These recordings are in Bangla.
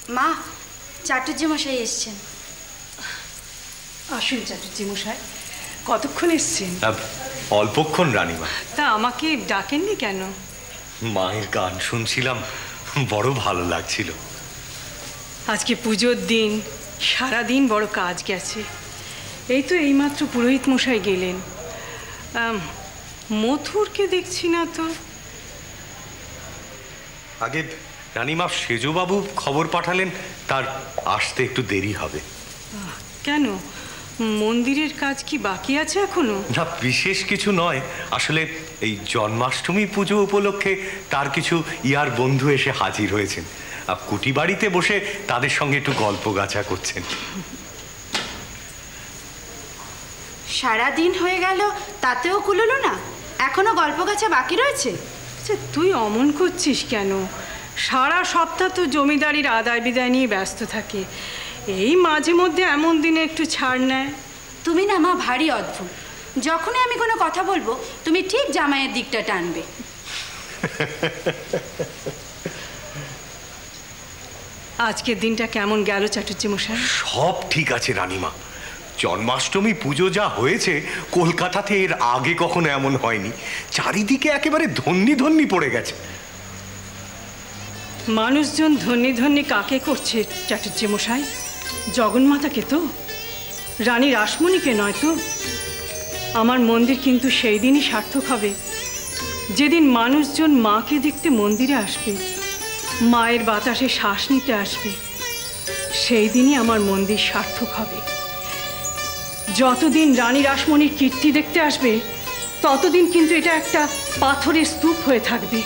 মা, চাটুর্যে মশাই এসছেন। আসুন চাটুর্যে মশাই। কতক্ষণ এসছেন? অল্পক্ষণ রানীমা। তা আমাকে ডাকেননি কেন? মায়ের গান শুনছিলাম, বড় ভালো লাগছিল। আজকে পুজোর দিন, সারাদিন বড় কাজ গেছে। এই তো এইমাত্র পুরোহিত মশাই গেলেন। মথুরকে দেখছি না তো। আগে রানীমা, সেজবাবু খবর পাঠালেন তার আসতে একটু দেরি হবে। কেন, মন্দিরের কাজ কি বাকি আছে এখনো? না, বিশেষ কিছু নয়। আসলে এই জন্মাষ্টমী পুজো উপলক্ষে তার কিছু ইয়ার বন্ধু এসে হাজির হয়েছেন। কুটি বাড়িতে বসে তাদের সঙ্গে একটু গল্প গাছা করছেন। সারাদিন হয়ে গেল, তাতেও কুলোলো না? এখনো গল্প গাছা বাকি রয়েছে? আচ্ছা, তুই অমন করছিস কেন? সারা সপ্তাহ তো জমিদারির আদায় বিদায় নিয়ে ব্যস্ত থাকে। এই মাঝে মধ্যে এমন দিনে একটু ছাড় নেয়। তুমি না মা ভারী অদ্ভুত। যখনই আমি কোনো কথা বলবো তুমি ঠিক জামাইয়ের দিকটা টানবে। আজকের দিনটা কেমন গেল চাটুর্যে মশাই? সব ঠিক আছে রানীমা। জন্মাষ্টমী পুজো যা হয়েছে, কলকাতাতে এর আগে কখনো এমন হয়নি। চারিদিকে একেবারে ধন্যি ধন্যি পড়ে গেছে। মানুষজন ধন্যি ধন্যি কাকে করছে চাটুর্যে মশাই? জগন্মাতাকে তো, রানী রাসমণিকে নয় তো। আমার মন্দির কিন্তু সেই দিনই সার্থক হবে যেদিন মানুষজন মাকে দেখতে মন্দিরে আসবে, মায়ের বাতাসে শ্বাস নিতে আসবে। সেই দিনই আমার মন্দির সার্থক হবে। যতদিন রানী রাসমণির কীর্তি দেখতে আসবে, ততদিন কিন্তু এটা একটা পাথরের স্তূপ হয়ে থাকবে।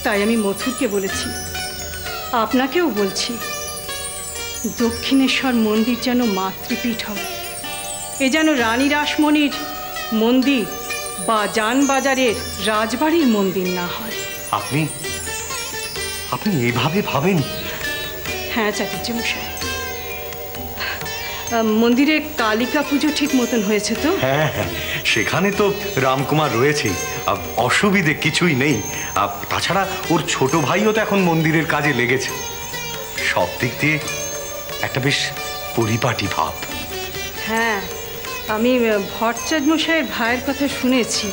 তাই আমি মথুরকে বলেছি, আপনাকেও বলছি, দক্ষিণেশ্বর মন্দির যেন মাতৃপীঠ হয়। এ যেন রানী রাসমণির মন্দির বা জানবাজারের রাজবাড়ির মন্দির না হয়। আপনি আপনি এইভাবে ভাবেন? হ্যাঁ চাটুর্যে মশাই। মন্দিরে কালিকা পুজো ঠিক মতন হয়েছে তো? হ্যাঁ হ্যাঁ, সেখানে তো রামকুমার রয়েছে, অসুবিধে কিছুই নেই। তাছাড়া ওর ছোট ভাইও তো এখন মন্দিরের কাজে লেগেছে। সব দিক দিয়ে একটা বেশ পরিপাটি ভাব। হ্যাঁ, আমি ভট্টাচার্য মশাইয়ের ভাইয়ের কথা শুনেছি।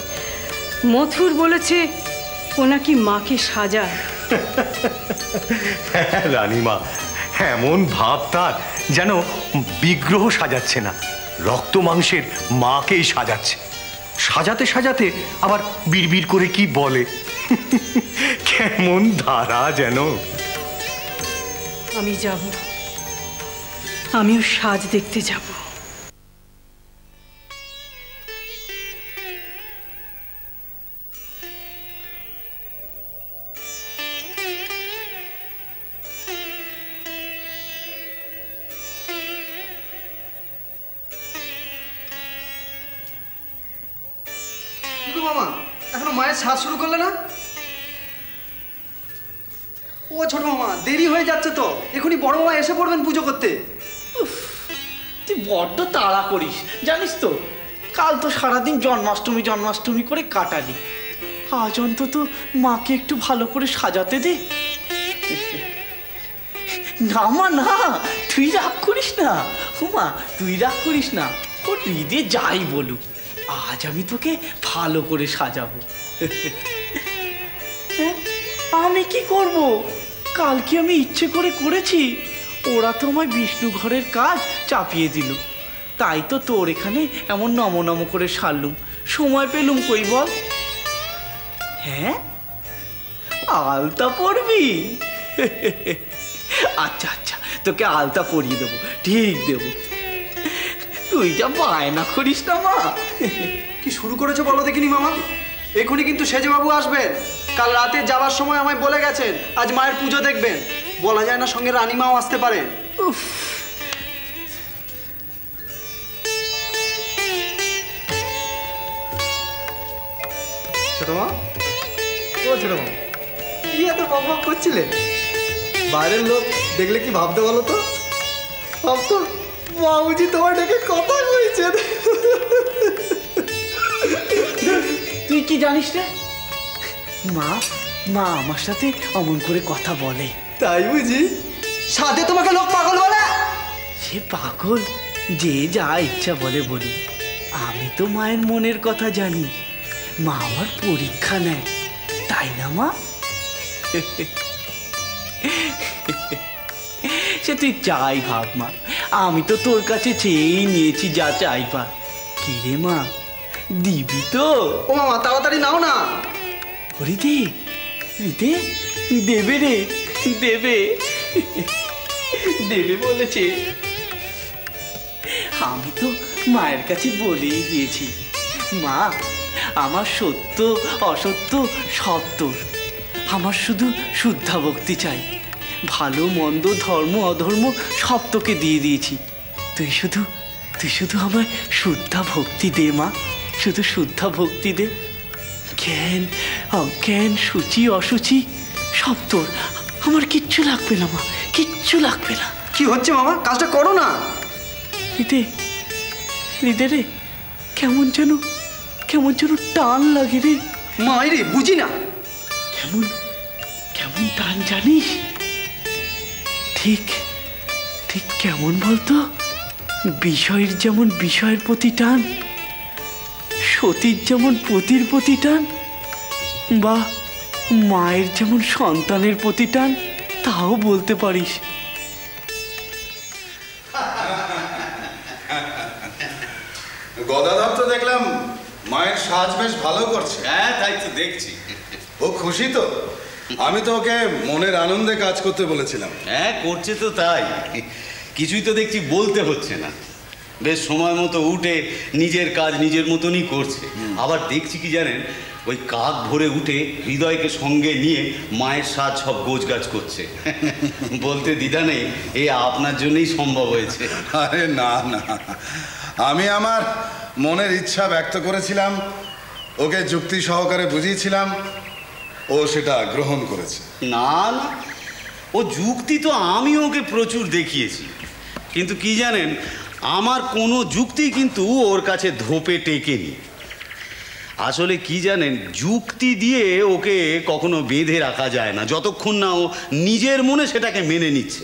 মথুর বলেছে ও নাকি মাকে সাজায়। হ্যাঁ রানীমা, এমন ভাব তার যেন বিগ্রহ সাজাচ্ছে না, রক্ত মাংসের মাকেই সাজাচ্ছে। সাজাতে সাজাতে আবার বিড়বিড় করে কি বলে। কেমন ধারা যেন। আমি যাব, আমিও সাজ দেখতে যাব। মামা, এখনো মায়ের সাজ শুরু করলে না? ও ছোট মামা, দেরি হয়ে যাচ্ছে তো। এখনই বড় মামা এসে পড়বেন পুজো করতে। তুই বড্ড তাড়া করিস জানিস তো। কাল তো সারাদিন জন্মাষ্টমী জন্মাষ্টমী করে কাটালি। আজ অন্তত মাকে একটু ভালো করে সাজাতে দে। না মা না, তুই রাগ করিস না। হুমা, তুই রাগ করিস না। ও হৃদে যাই বলুক, আজ আমি তোকে ভালো করে সাজাবো। আমি কি করব? কাল কি আমি ইচ্ছে করে করেছি? ওরা তো আমায় বিষ্ণু ঘরের কাজ চাপিয়ে দিল। তাই তো তোর এখানে এমন নম নম করে সারলুম। সময় পেলুম কই বল? হ্যাঁ, আলতা পরবি? আচ্ছা আচ্ছা, তোকে আলতা পরিয়ে দেবো, ঠিক দেবো। তুই যা বায়না করিস না মা। কি শুরু করেছো বলো দেখিনি মামা? এখনই কিন্তু সেজবাবু আসবেন। কাল রাতে যাওয়ার সময় আমায় বলে গেছেন আজ মায়ের পুজো দেখবেন। বলা যায় না সঙ্গে রানীমাও আসতে পারে। ছোট মা, ও ছোট মা, কি এত বকবক করছিলে? বাইরের লোক দেখলে কি ভাবতে বলো তো? ভাবতো বাবুজি তোমার ডেকে কথা কইছেন। তুই কি জানিস রে? মা মা আমার সাথে অমন করে কথা বলে। তাই বুঝি? সাধে তোমাকে লোক পাগল বলে? সে পাগল যে যা ইচ্ছা বলে বলি, আমি তো মায়ের মনের কথা জানি। মা আমার পরীক্ষা নেয়, তাই না মা? সে তুই চাই ভাব মা, আমি তো তোর কাছে চেয়েই নিয়েছি যা চাইবা। কি রে মা, দিবি তো? ও মামা তাড়াতাড়ি নাও না। রিতে রিতে দেবে রে, দেবে দেবে বলেছে। আমি তো মায়ের কাছে বলেই দিয়েছি, মা আমার সত্য অসত্য সব তোর, আমার শুধু শুদ্ধা ভক্তি চাই। ভালো মন্দ ধর্ম অধর্ম সব তোকে দিয়ে দিয়েছি, তুই শুধু আমায় শুদ্ধা ভক্তি দে মা, শুধু শুদ্ধা ভক্তি দে। জ্ঞান অজ্ঞান সূচি অসুচি সব তোর, আমার কিচ্ছু লাগবে না মা, কিচ্ছু লাগবে না। কি হচ্ছে মামা, কাজটা করো না। রিতে রিতে রে, কেমন যেন টান লাগে রে। মাইরে বুঝি না। কেমন কেমন টান জানিস? ঠিক ঠিক কেমন বলতো? বিষয়ের যেমন বিষয়ের প্রতি টান, সতীর যেমন পতির প্রতি টান, বা মায়ের যেমন সন্তানের প্রতি টান, তাও বলতে পারিস। গদাধর তো দেখলাম মায়ের সাজ বেশ ভালো করছে। হ্যাঁ তাই তো দেখছি। ও খুশি তো? আমি তো ওকে মনের আনন্দে কাজ করতে বলেছিলাম। হ্যাঁ করছে তো, তাই কিছুই তো দেখছি বলতে হচ্ছে না। বেশ সময় মতো উঠে নিজের কাজ নিজের মতনই করছে। আবার দেখছি কি জানেন, ওই কাক ভরে উঠে হৃদয়কে সঙ্গে নিয়ে মায়ের সাজ সব গোছগাছ করছে। বলতে দ্বিধা নেই, এ আপনার জন্যই সম্ভব হয়েছে। আরে না না, আমি আমার মনের ইচ্ছা ব্যক্ত করেছিলাম, ওকে যুক্তি সহকারে বুঝিয়েছিলাম, ও সেটা গ্রহণ করেছে। না না, ও যুক্তি তো আমি ওকে প্রচুর দেখিয়েছি, কিন্তু কি জানেন, আমার কোনো যুক্তি কিন্তু ওর কাছে ধোপে টেকেনি। আসলে কি জানেন, যুক্তি দিয়ে ওকে কখনো বেঁধে রাখা যায় না, যতক্ষণ না ও নিজের মনে সেটাকে মেনে নিচ্ছে।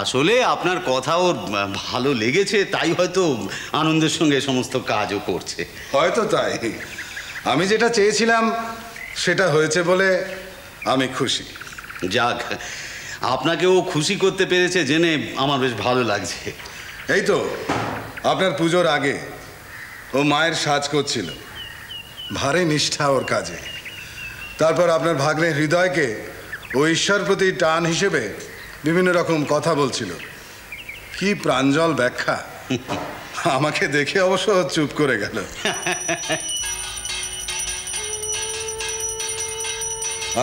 আসলে আপনার কথা ওর ভালো লেগেছে, তাই হয়তো আনন্দের সঙ্গে সমস্ত কাজও করছে। হয়তো তাই। আমি যেটা চেয়েছিলাম সেটা হয়েছে বলে আমি খুশি। যাক, আপনাকে ও খুশি করতে পেরেছে জেনে আমার বেশ ভালো লাগছে। এই তো আপনার পুজোর আগে ও মায়ের সাজ করছিল, ভারী নিষ্ঠা ওর কাজে। তারপর আপনার ভাগ্নের হৃদয়কে ও ঈশ্বর প্রতি টান হিসেবে বিভিন্ন রকম কথা বলছিল। কি প্রাঞ্জল ব্যাখ্যা! আমাকে দেখে অবশ্য চুপ করে গেল।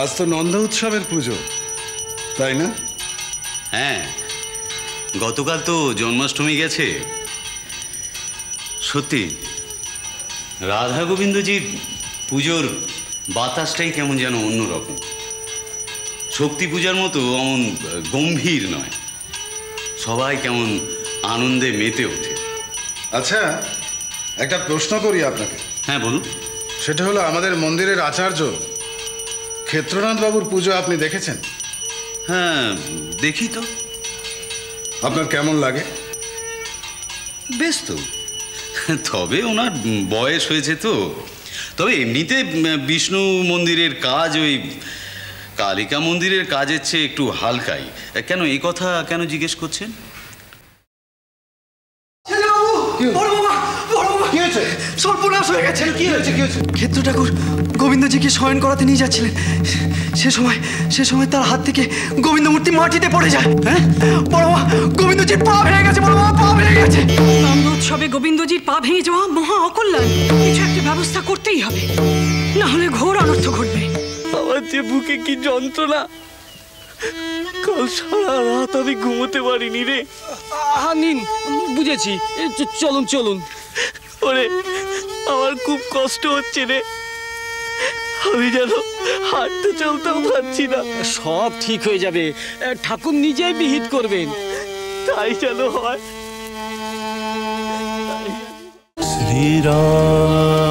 আজ তো নন্দ উৎসবের পুজো, তাই না? হ্যাঁ, গতকাল তো জন্মাষ্টমী গেছে। সত্যি রাধা গোবিন্দজির পুজোর বাতাসটাই কেমন যেন অন্যরকম। শক্তি পূজার মতো অমন গম্ভীর নয়, সবাই কেমন আনন্দে মেতে ওঠে। আচ্ছা, একটা প্রশ্ন করি আপনাকে। হ্যাঁ বলুন। সেটা হলো, আমাদের মন্দিরের আচার্য ক্ষেত্রনাথ বাবুর পুজো আপনি দেখেছেন? হ্যাঁ দেখি তো। আপনার কেমন লাগে? বেশ তো, তবে ওনার বয়স হয়েছে তো। তবে এমনিতে বিষ্ণু মন্দিরের কাজ ওই কালিকা মন্দিরের কাজের চেয়ে একটু হালকাই। কেন এই কথা কেন জিজ্ঞেস করছেন? সর্বনাশ হয়ে গেছে। কি হয়েছে? ক্ষেত্র ঠাকুর গোবিন্দজিকে শয়ন করাতে নিয়ে যাচ্ছিলেন, সে সময় তার হাত থেকে গোবিন্দ মূর্তি মাটিতে পড়ে যায়। হ্যাঁ বড় মা, গোবিন্দজির পা ভেঙে গেছে। বড় মা, পা ভেঙে গেছে। উৎসবে গোবিন্দজির পা ভেঙে যাওয়া মহা অকল্যাণ, কিছু একটা ব্যবস্থা করতেই হবে, না হলে ঘোর অনর্থ ঘটবে। আমার যে বুকে কি যন্ত্রণা, কাল সারা রাত আমি ঘুমোতে পারিনি রে। নিন, বুঝেছি, চলুন। ওরে, আমার খুব কষ্ট হচ্ছে রে, আমি যেন হাঁটতে চলতেও পারছি না। সব ঠিক হয়ে যাবে, ঠাকুর নিজেই বিহিত করবেন। তাই যেন হয়। শ্রীরাম।